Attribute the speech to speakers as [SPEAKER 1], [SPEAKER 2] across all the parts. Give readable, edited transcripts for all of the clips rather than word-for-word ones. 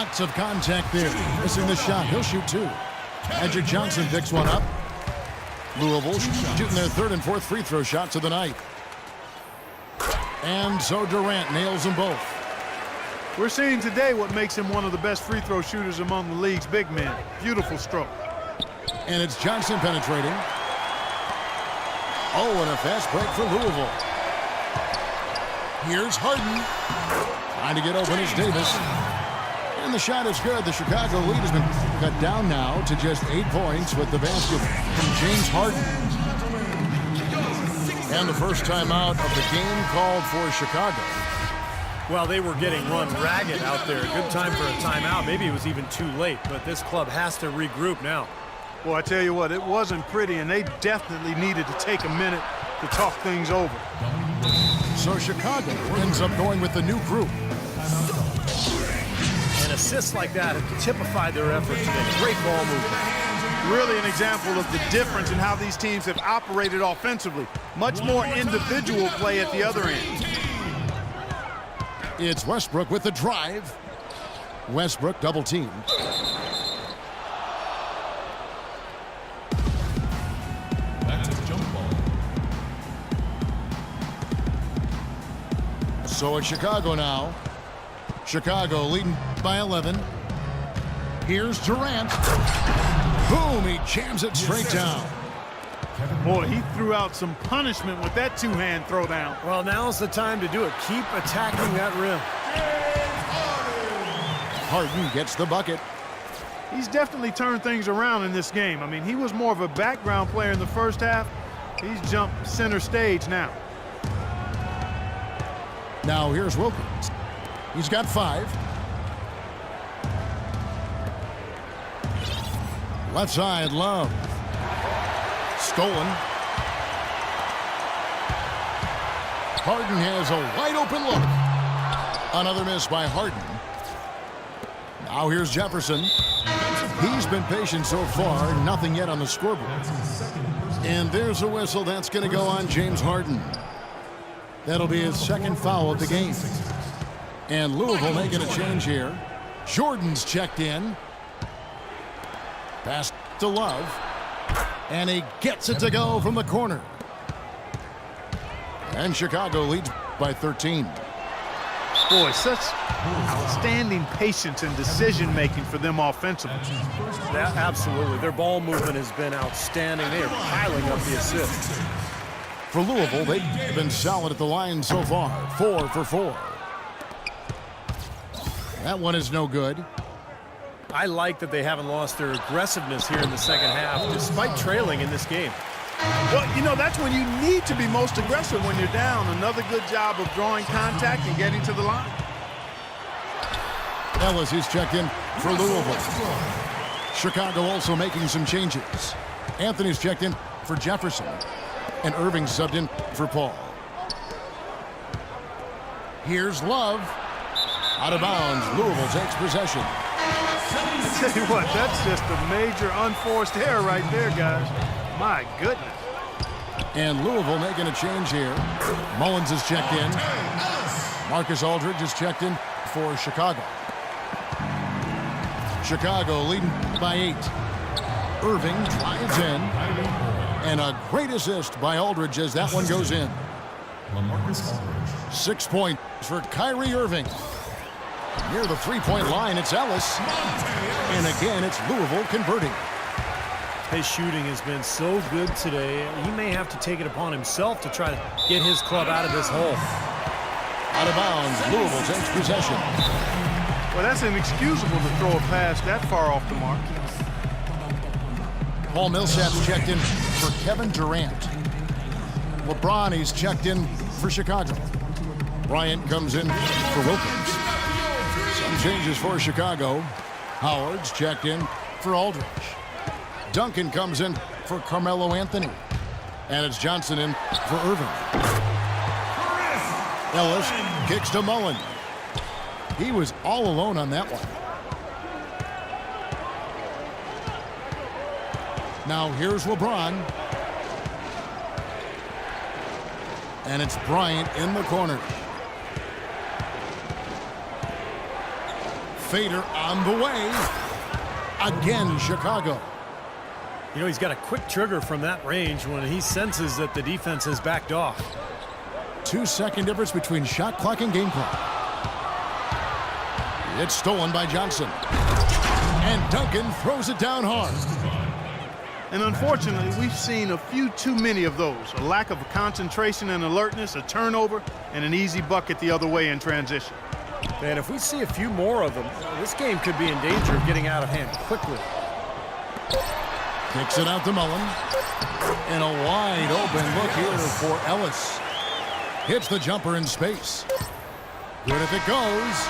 [SPEAKER 1] Lots of contact there. Missing the shot. He'll shoot two. Magic Johnson picks one up. Louisville shooting their third and fourth free throw shots of the night. And so Durant nails them both.
[SPEAKER 2] We're seeing today what makes him one of the best free throw shooters among the league's big men. Beautiful stroke.
[SPEAKER 1] And it's Johnson penetrating. Oh, and a fast break for Louisville. Here's Harden. Trying to get open is Davis. And the shot is good. The Chicago lead has been cut down now to just 8 points with the basket from James Harden. And the first timeout of the game called for Chicago.
[SPEAKER 3] Well, they were getting run ragged out there. Good time for a timeout. Maybe it was even too late, but this club has to regroup now.
[SPEAKER 2] Well, I tell you what, it wasn't pretty, and they definitely needed to take a minute to talk things over.
[SPEAKER 1] So Chicago ends up going with the new group.
[SPEAKER 3] And assists like that have typified their effort today. Great ball movement.
[SPEAKER 2] Really an example of the difference in how these teams have operated offensively. Much more individual play at the other end.
[SPEAKER 1] It's Westbrook with the drive. Westbrook double teamed.
[SPEAKER 4] That's a jump ball.
[SPEAKER 1] So it's Chicago now. Chicago leading by 11. Here's Durant. Boom, he jams it straight down.
[SPEAKER 2] Boy, he threw out some punishment with that two-hand throwdown.
[SPEAKER 3] Well, now's the time to do it. Keep attacking that rim.
[SPEAKER 1] Harden gets the bucket.
[SPEAKER 2] He's definitely turned things around in this game. I mean, he was more of a background player in the first half. He's jumped center stage now.
[SPEAKER 1] Now here's Wilkins. He's got 5. Left side, Love. Stolen. Harden has a wide open look. Another miss by Harden. Now here's Jefferson. He's been patient so far. Nothing yet on the scoreboard. And there's a whistle. That's going to go on James Harden. That'll be his second foul of the game. And Louisville making a change here. Jordan's checked in. Pass to Love. And he gets it to go from the corner. And Chicago leads by 13.
[SPEAKER 2] Boy, such outstanding patience and decision-making for them offensively.
[SPEAKER 3] Absolutely. Their ball movement has been outstanding. They are piling up the assists.
[SPEAKER 1] For Louisville, they've been solid at the line so far. 4 for 4. That one is no good.
[SPEAKER 3] I like that they haven't lost their aggressiveness here in the second half, despite trailing in this game.
[SPEAKER 2] Well, you know, that's when you need to be most aggressive when you're down. Another good job of drawing contact and getting to the line.
[SPEAKER 1] Ellis is checked in for Louisville. Chicago also making some changes. Anthony's checked in for Jefferson. And Irving subbed in for Paul. Here's Love. Out of bounds. Louisville takes possession.
[SPEAKER 2] I tell you what, that's just a major unforced error right there, guys. My goodness.
[SPEAKER 1] And Louisville making a change here. Mullins is checked in. Marcus Aldridge is checked in for Chicago. Chicago leading by 8. Irving drives in. And a great assist by Aldridge as that one goes in.
[SPEAKER 4] LaMarcus Aldridge.
[SPEAKER 1] 6 points for Kyrie Irving. Near the three-point line, it's Ellis. And again, it's Louisville converting.
[SPEAKER 3] His shooting has been so good today. He may have to take it upon himself to try to get his club out of this hole.
[SPEAKER 1] Out of bounds, Louisville takes possession.
[SPEAKER 2] Well, that's inexcusable to throw a pass that far off the mark.
[SPEAKER 1] Paul Millsap's checked in for Kevin Durant. LeBron, he's checked in for Chicago. Bryant comes in for Wilkins. Some changes for Chicago. Howard's checked in for Aldridge. Duncan comes in for Carmelo Anthony. And it's Johnson in for Irving. Ellis kicks to Mullen. He was all alone on that one. Now here's LeBron. And it's Bryant in the corner. fader on the way. Again, Chicago.
[SPEAKER 3] You know, he's got a quick trigger from that range when he senses that the defense has backed off.
[SPEAKER 1] 2-second difference between shot clock and game clock. It's stolen by Johnson. And Duncan throws it down hard.
[SPEAKER 2] And unfortunately, we've seen a few too many of those. A lack of concentration and alertness, a turnover, and an easy bucket the other way in transition.
[SPEAKER 3] And if we see a few more of them, this game could be in danger of getting out of hand quickly.
[SPEAKER 1] Kicks it out to Mullen. And a wide open look here for Ellis. Hits the jumper in space. Good if it goes.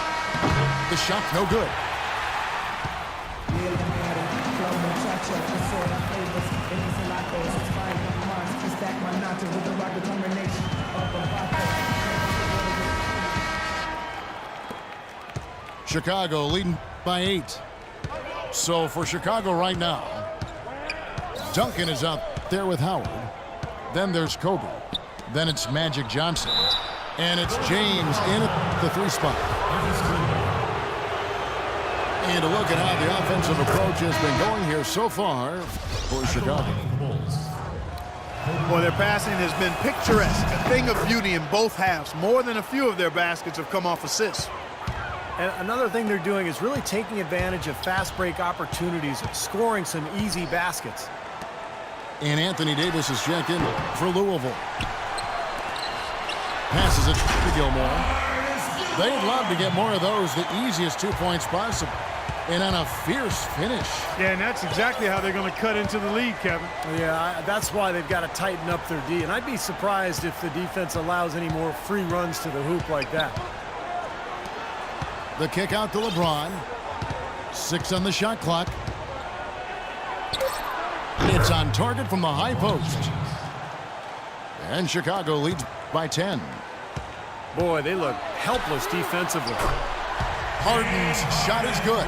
[SPEAKER 1] The shot no good. Chicago leading by 8. So for Chicago right now, Duncan is out there with Howard. Then there's Kobe. Then it's Magic Johnson. And it's James in at the 3 spot. And a look at how the offensive approach has been going here so far for Chicago.
[SPEAKER 2] Boy, their passing has been picturesque, a thing of beauty in both halves. More than a few of their baskets have come off assists.
[SPEAKER 3] And another thing they're doing is really taking advantage of fast break opportunities, scoring some easy baskets.
[SPEAKER 1] And Anthony Davis is checked in for Louisville. Passes it to Gilmore. They'd love to get more of those, the easiest 2 points possible. And on a fierce finish.
[SPEAKER 2] Yeah, and that's exactly how they're going to cut into the lead, Kevin.
[SPEAKER 3] Yeah, that's why they've got to tighten up their D. And I'd be surprised if the defense allows any more free runs to the hoop like that.
[SPEAKER 1] The kick out to LeBron. 6 on the shot clock. It's on target from the high post. And Chicago leads by 10.
[SPEAKER 3] Boy, they look helpless defensively.
[SPEAKER 1] Harden's shot is good.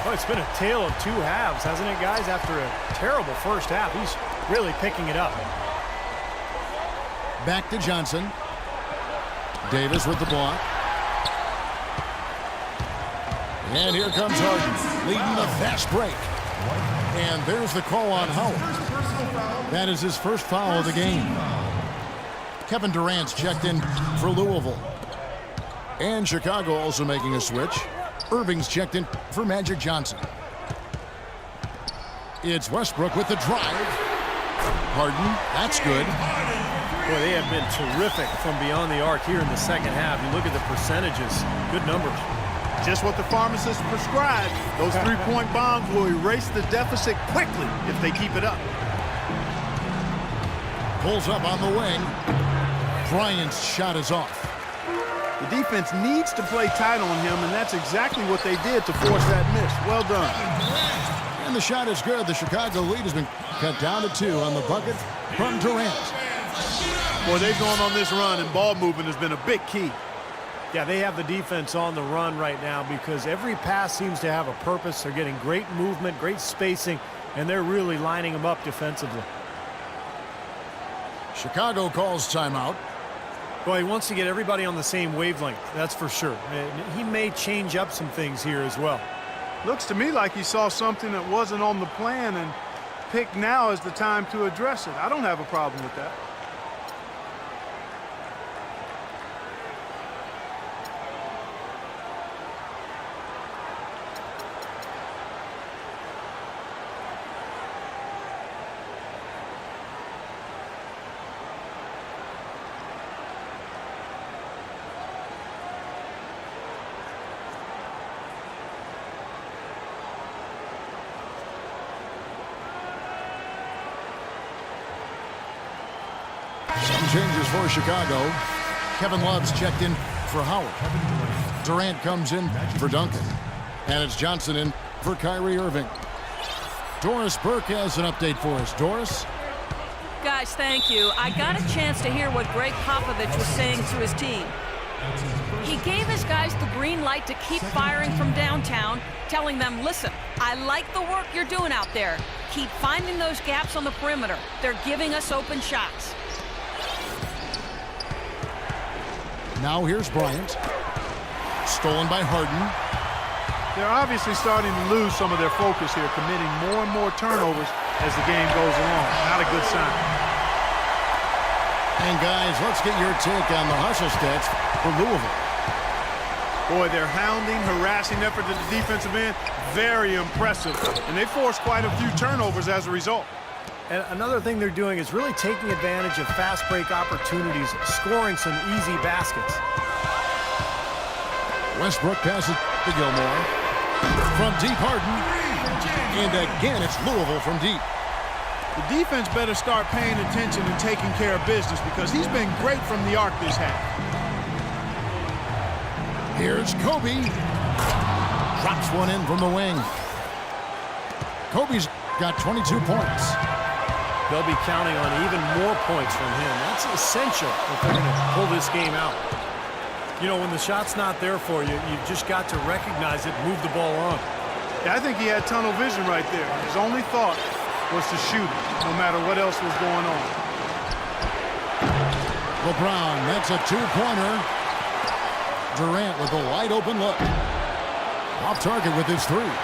[SPEAKER 3] Oh, it's been a tale of 2 halves, hasn't it, guys? After a terrible first half, he's really picking it up.
[SPEAKER 1] Back to Johnson. Davis with the block. And here comes Harden, leading the fast break. And there's the call on Howard. That is his first foul of the game. Kevin Durant's checked in for Louisville. And Chicago also making a switch. Irving's checked in for Magic Johnson. It's Westbrook with the drive. Harden, that's good.
[SPEAKER 3] Boy, they have been terrific from beyond the arc here in the second half. You look at the percentages, good numbers.
[SPEAKER 2] Just what the pharmacist prescribed. Those 3-point bombs will erase the deficit quickly if they keep it up.
[SPEAKER 1] Pulls up on the wing. Bryant's shot is off.
[SPEAKER 2] The defense needs to play tight on him, and that's exactly what they did to force that miss. Well done.
[SPEAKER 1] And the shot is good. The Chicago lead has been cut down to 2 on the bucket from Durant.
[SPEAKER 2] Boy, they've gone on this run, and ball movement has been a big key.
[SPEAKER 3] Yeah, they have the defense on the run right now because every pass seems to have a purpose. They're getting great movement, great spacing, and they're really lining them up defensively.
[SPEAKER 1] Chicago calls timeout.
[SPEAKER 3] Well, he wants to get everybody on the same wavelength, that's for sure. And he may change up some things here as well.
[SPEAKER 2] Looks to me like he saw something that wasn't on the plan and picked now as the time to address it. I don't have a problem with that.
[SPEAKER 1] Some changes for Chicago. Kevin Love's checked in for Howard. Durant comes in for Duncan. And it's Johnson in for Kyrie Irving. Doris Burke has an update for us. Doris?
[SPEAKER 5] Guys, thank you. I got a chance to hear what Greg Popovich was saying to his team. He gave his guys the green light to keep firing from downtown, telling them, listen, I like the work you're doing out there. Keep finding those gaps on the perimeter. They're giving us open shots.
[SPEAKER 1] Now here's Bryant. Stolen by Harden.
[SPEAKER 2] They're obviously starting to lose some of their focus here, committing more and more turnovers as the game goes along. Not a good sign.
[SPEAKER 1] And guys, let's get your take on the hustle stats for Louisville.
[SPEAKER 2] Boy, their hounding, harassing effort at the defensive end, very impressive. And they forced quite a few turnovers as a result.
[SPEAKER 3] And another thing they're doing is really taking advantage of fast break opportunities, scoring some easy baskets.
[SPEAKER 1] Westbrook passes to Gilmore. From deep, Harden. And again, it's Louisville from deep.
[SPEAKER 2] The defense better start paying attention and taking care of business because he's been great from the arc this half.
[SPEAKER 1] Here's Kobe. Drops one in from the wing. Kobe's got 22 points.
[SPEAKER 3] They'll be counting on even more points from him. That's essential if they're going to pull this game out. You know, when the shot's not there for you, you've just got to recognize it, move the ball on.
[SPEAKER 2] Yeah, I think he had tunnel vision right there. His only thought was to shoot it, no matter what else was going on.
[SPEAKER 1] LeBron, that's a two-pointer. Durant with a wide-open look. Off target with his three.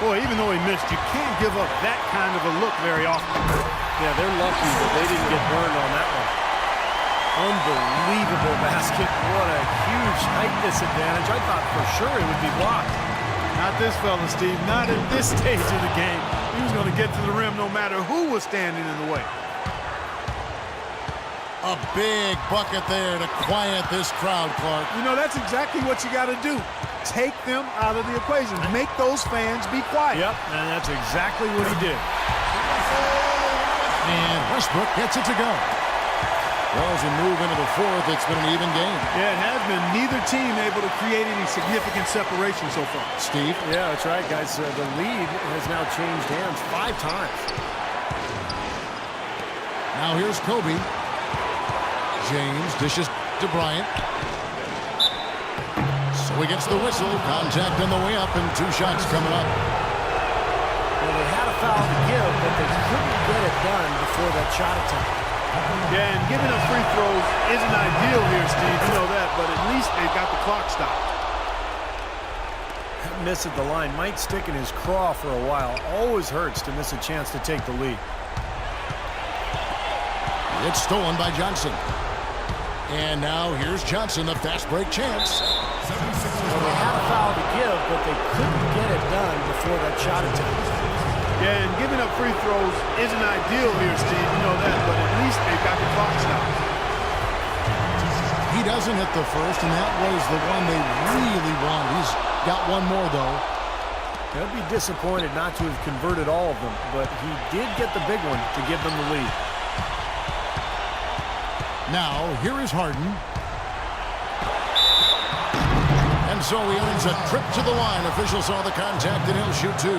[SPEAKER 2] Boy, even though he missed, you can't give up that kind of a look very often.
[SPEAKER 3] Yeah, they're lucky that they didn't get burned on that one. Unbelievable basket. What a huge height disadvantage. I thought for sure it would be blocked.
[SPEAKER 2] Not this fella, Steve. Not at this stage of the game. He was going to get to the rim no matter who was standing in the way.
[SPEAKER 1] A big bucket there to quiet this crowd, Clark.
[SPEAKER 2] You know, that's exactly what you got to do. Take them out of the equation. Make those fans be quiet.
[SPEAKER 3] Yep, and that's exactly what he did.
[SPEAKER 1] And Westbrook gets it to go. Well, as we move into the fourth, it's been an even game.
[SPEAKER 2] Yeah, it has been. Neither team able to create any significant separation so far.
[SPEAKER 1] Steve?
[SPEAKER 3] Yeah, that's right, guys. The lead has now changed hands 5 times.
[SPEAKER 1] Now here's Kobe. James dishes to Bryant. So he gets the whistle. Contact on the way up and 2 shots coming up.
[SPEAKER 3] Well, they had a foul to give, but they couldn't get it done before that shot attempt.
[SPEAKER 2] Yeah, and giving up free throws isn't ideal here, Steve. You know that, but at least they got the clock stopped.
[SPEAKER 3] That miss at the line might stick in his craw for a while. Always hurts to miss a chance to take the lead.
[SPEAKER 1] It's stolen by Johnson. And now here's Johnson, a fast break chance.
[SPEAKER 3] Well, they had a foul to give, but they couldn't get it done before that shot attempt.
[SPEAKER 2] Yeah, and giving up free throws isn't ideal here, Steve. You know that, but at least they got the clock stopped.
[SPEAKER 1] He doesn't hit the first, and that was the one they really wanted. He's got one more, though.
[SPEAKER 3] They'll be disappointed not to have converted all of them, but he did get the big one to give them the lead.
[SPEAKER 1] Now, here is Harden. And so he earns a trip to the line. Officials saw the contact, and he'll shoot 2.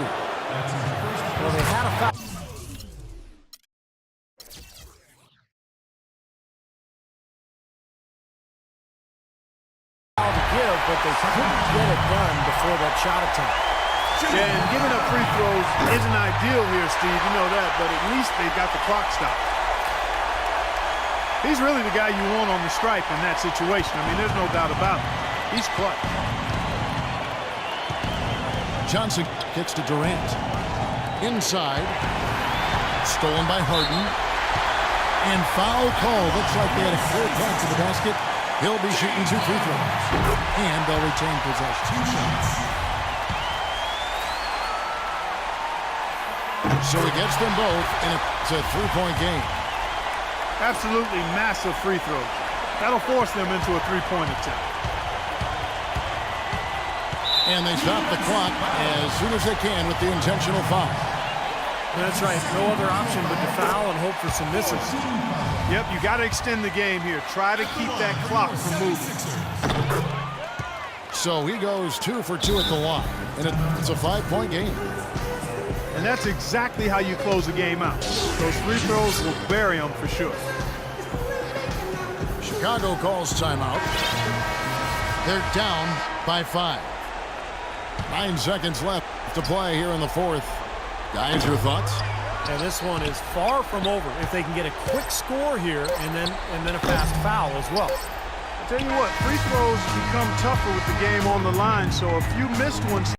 [SPEAKER 3] Well, they had a foul. To give, but they couldn't get it done before that shot attempt.
[SPEAKER 2] Yeah, and giving up free throws isn't ideal here, Steve. You know that, but at least they got the clock stopped. He's really the guy you want on the stripe in that situation. I mean, there's no doubt about it. He's clutch.
[SPEAKER 1] Johnson kicks to Durant. Inside. Stolen by Harden. And foul call. Looks like they had a clear pass to the basket. He'll be shooting 2 free throws. And they'll retain possession.
[SPEAKER 4] 2 shots.
[SPEAKER 1] So he gets them both, and it's a 3-point game.
[SPEAKER 2] Absolutely massive free throws. That'll force them into a 3-point attempt.
[SPEAKER 1] And they stop the clock as soon as they can with the intentional foul.
[SPEAKER 3] That's right. No other option but to foul and hope for some misses.
[SPEAKER 2] Yep, you got to extend the game here. Try to keep that clock from moving.
[SPEAKER 1] So he goes 2 for 2 at the line, and it's a 5-point game.
[SPEAKER 2] And that's exactly how you close a game out. Those free throws will bury them for sure.
[SPEAKER 1] Chicago calls timeout. They're down by 5. 9 seconds left to play here in the fourth. Guys, your thoughts?
[SPEAKER 3] And this one is far from over if they can get a quick score here and then a fast foul as well.
[SPEAKER 2] I'll Tell you what, free throws become tougher with the game on the line, so a few missed ones